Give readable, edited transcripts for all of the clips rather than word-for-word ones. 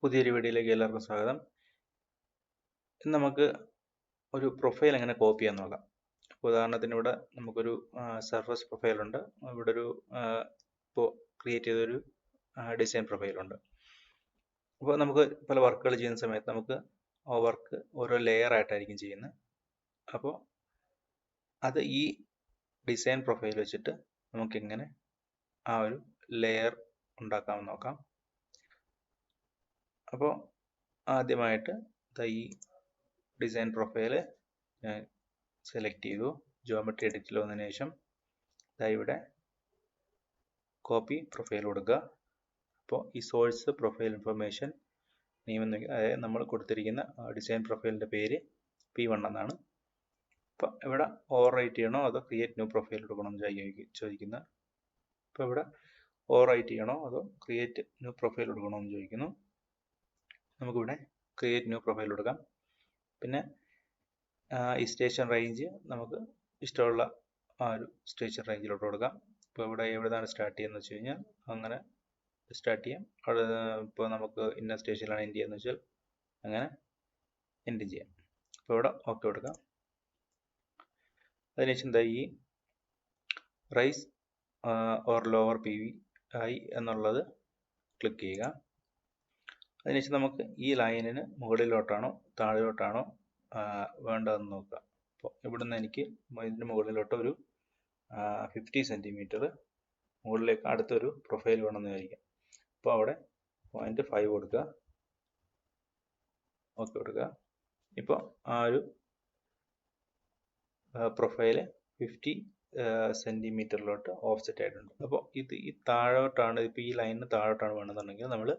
പുതിയൊരു വീഡിയോയിലേക്ക് എല്ലാവർക്കും സ്വാഗതം. ഇന്ന് നമുക്ക് ഒരു പ്രൊഫൈൽ എങ്ങനെ കോപ്പി ചെയ്യാൻ നോക്കാം. അപ്പോൾ ഉദാഹരണത്തിന് ഇവിടെ നമുക്കൊരു സർഫസ് പ്രൊഫൈലുണ്ട്, ഇവിടെ ഒരു ഇപ്പോൾ ക്രിയേറ്റ് ചെയ്തൊരു ഡിസൈൻ പ്രൊഫൈലുണ്ട്. അപ്പോൾ നമുക്ക് പല വർക്കുകൾ ചെയ്യുന്ന സമയത്ത് നമുക്ക് ആ വർക്ക് ഓരോ ലെയർ ആയിട്ടായിരിക്കും ചെയ്യുന്നത്. അപ്പോൾ അത് ഈ ഡിസൈൻ പ്രൊഫൈൽ വെച്ചിട്ട് നമുക്കെങ്ങനെ ആ ഒരു ലെയർ ഉണ്ടാക്കാമെന്ന് നോക്കാം. അപ്പോൾ ആദ്യമായിട്ട് ഈ ഡിസൈൻ പ്രൊഫൈല് ഞാൻ സെലക്ട് ചെയ്തു. ജോമെട്രി എഡിറ്റിൽ വന്നതിന് ശേഷം ഇവിടെ കോപ്പി പ്രൊഫൈൽ കൊടുക്കുക. അപ്പോൾ ഈ സോഴ്സ് പ്രൊഫൈൽ ഇൻഫർമേഷൻ നെയിം അതായത് നമ്മൾ കൊടുത്തിരിക്കുന്ന ഡിസൈൻ പ്രൊഫൈലിൻ്റെ പേര് P1 എന്നാണ്. അപ്പോൾ ഇവിടെ ഓവർ റൈറ്റ് ചെയ്യണോ അതോ ക്രിയേറ്റ് ന്യൂ പ്രൊഫൈൽ കൊടുക്കണമെന്ന് ചോദിക്കുന്നത്. അപ്പോൾ ഇവിടെ ഓവർ റൈറ്റ് ചെയ്യണോ അതോ ക്രിയേറ്റ് ന്യൂ പ്രൊഫൈൽ കൊടുക്കണമെന്ന് ചോദിക്കുന്നു. നമുക്കിവിടെ ക്രിയേറ്റ് ന്യൂ പ്രൊഫൈൽ കൊടുക്കാം. പിന്നെ ഈ സ്റ്റേഷൻ റേഞ്ച് നമുക്ക് ഇഷ്ടമുള്ള ആ ഒരു സ്റ്റേഷൻ റേഞ്ചിലോട്ട് കൊടുക്കാം. ഇപ്പോൾ ഇവിടെ എവിടെയാണ് സ്റ്റാർട്ട് ചെയ്യുന്നത് വെച്ച് കഴിഞ്ഞാൽ അങ്ങനെ സ്റ്റാർട്ട് ചെയ്യാം. അവിടെ ഇപ്പോൾ നമുക്ക് ഇന്ന സ്റ്റേഷനിലാണ് എൻഡ് ചെയ്യുന്നത് വെച്ചാൽ അങ്ങനെ എൻഡ് ചെയ്യാം. അപ്പോൾ ഇവിടെ ഓക്കെ കൊടുക്കാം. അതിനുശേഷം ഈ റൈസ് ഓർ ലോവർ PVI എന്നുള്ളത് ക്ലിക്ക് ചെയ്യുക. അതിനുശേഷം നമുക്ക് ഈ ലൈനിന് മുകളിലോട്ടാണോ താഴോട്ടാണോ വേണ്ടതെന്ന് നോക്കുക. അപ്പോൾ ഇവിടുന്ന് എനിക്ക് ഇതിന് മുകളിലോട്ട് ഒരു 50 സെൻറ്റിമീറ്റർ മുകളിലേക്ക് അടുത്തൊരു പ്രൊഫൈൽ വേണമെന്ന് വിചാരിക്കാം. അപ്പോൾ അവിടെ 0.5 കൊടുക്കുക, ഓക്കെ കൊടുക്കുക. ഇപ്പോൾ ആ ഒരു പ്രൊഫൈല് 50 സെൻറ്റിമീറ്ററിലോട്ട് ഓഫ്സെറ്റ് ആയിട്ടുണ്ട്. അപ്പോൾ ഇത് ഈ താഴോട്ടാണ്, ഇപ്പോൾ ഈ ലൈനിന് താഴോട്ടാണ് വേണമെന്നുണ്ടെങ്കിൽ നമ്മൾ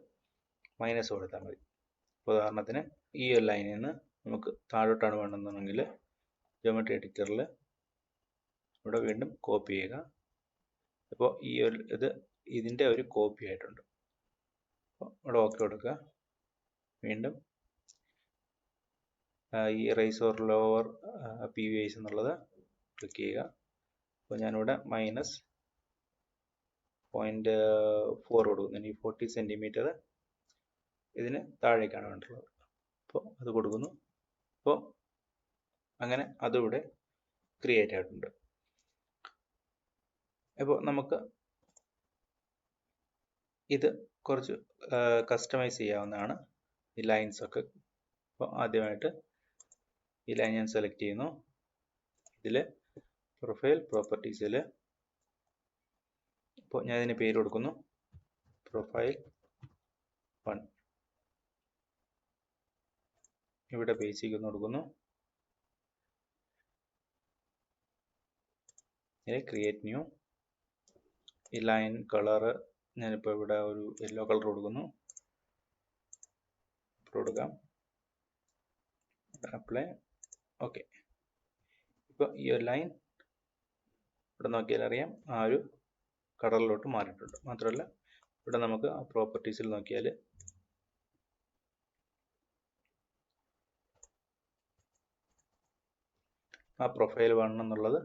മൈനസ് കൊടുത്താൽ മതി. ഉദാഹരണത്തിന് ഈ ഒരു ലൈനിൽ നിന്ന് നമുക്ക് താഴോട്ടാണ് വേണമെന്നുണ്ടെങ്കിൽ ജോമെട്രി എഡിറ്ററിൽ ഇവിടെ വീണ്ടും കോപ്പി ചെയ്യുക. അപ്പോൾ ഈ ഒരു ഇതിൻ്റെ ഒരു കോപ്പി ആയിട്ടുണ്ട്. അപ്പോൾ ഇവിടെ ഓക്കെ കൊടുക്കുക. വീണ്ടും ഈ റൈസ് ഓർ ലോവർ PVIs എന്നുള്ളത് ക്ലിക്ക് ചെയ്യുക. അപ്പോൾ ഞാനിവിടെ -0.4 കൊടുക്കുന്നു. ഇനി 40 സെൻറ്റിമീറ്റർ ഇതിന് താഴേക്കാണ് വേണ്ടിയുള്ളത്. അപ്പോൾ അത് കൊടുക്കുന്നു. അപ്പോൾ അങ്ങനെ അതിവിടെ ക്രിയേറ്റ് ആയിട്ടുണ്ട്. അപ്പോൾ നമുക്ക് ഇത് കുറച്ച് കസ്റ്റമൈസ് ചെയ്യാവുന്നതാണ്, ഈ ലൈൻസ് ഒക്കെ. അപ്പോൾ ആദ്യമായിട്ട് ഈ ലൈൻ ഞാൻ സെലക്ട് ചെയ്യുന്നു. ഇതിൽ പ്രൊഫൈൽ പ്രോപ്പർട്ടീസിൽ ഇപ്പോൾ ഞാൻ ഇതിന് പേര് കൊടുക്കുന്നു പ്രൊഫൈൽ 1. ഇവിടെ ബേസിക് ഒന്ന് കൊടുക്കുന്നു. Create new. ഈ ലൈൻ കളറ് ഞാനിപ്പോൾ ഇവിടെ ഒരു യെല്ലോ കളർ കൊടുക്കുന്നു. കൊടുക്കാം, അപ്ലൈ, ഓക്കെ. ഇപ്പോൾ ഈ ഒരു ലൈൻ ഇവിടെ നോക്കിയാൽ അറിയാം ആ ഒരു കളറിലോട്ട് മാറിയിട്ടുണ്ട്. മാത്രമല്ല ഇവിടെ നമുക്ക് ആ പ്രോപ്പർട്ടീസിൽ നോക്കിയാൽ ആ പ്രൊഫൈൽ 1 എന്നുള്ളത്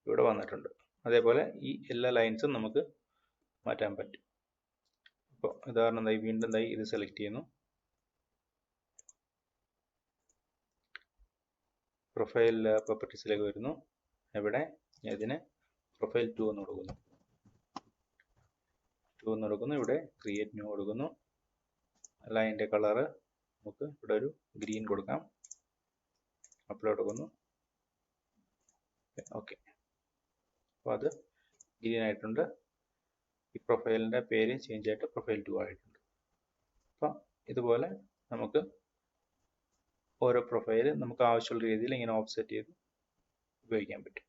ഇവിടെ വന്നിട്ടുണ്ട്. അതേപോലെ ഈ എല്ലാ ലൈൻസും നമുക്ക് മാറ്റാൻ പറ്റും. അപ്പോൾ ഉദാഹരണം വീണ്ടും ഇത് സെലക്ട് ചെയ്യുന്നു. പ്രൊഫൈൽ പ്രോപ്പർട്ടീസിലേക്ക് വരുന്നു. ഇവിടെ ഇതിന് പ്രൊഫൈൽ 2 എന്ന് കൊടുക്കുന്നു. ഇവിടെ ക്രിയേറ്റ് ന്യൂ കൊടുക്കുന്നു. ലൈനിൻ്റെ കളറ് നമുക്ക് ഇവിടെ ഒരു ഗ്രീൻ കൊടുക്കാം. അപ്ലോഡ് കൊടുക്കുന്നു, ഓക്കെ. അപ്പോൾ അത് ഗ്രീൻ ആയിട്ടുണ്ട്. ഈ പ്രൊഫൈലിൻ്റെ പേര് ചേഞ്ച് ആയിട്ട് പ്രൊഫൈൽ 2 ആയിട്ടുണ്ട്. അപ്പോൾ ഇതുപോലെ നമുക്ക് ഓരോ പ്രൊഫൈല് നമുക്ക് ആവശ്യമുള്ള രീതിയിൽ ഇങ്ങനെ ഓഫ്സെറ്റ് ചെയ്ത് ഉപയോഗിക്കാൻ പറ്റും.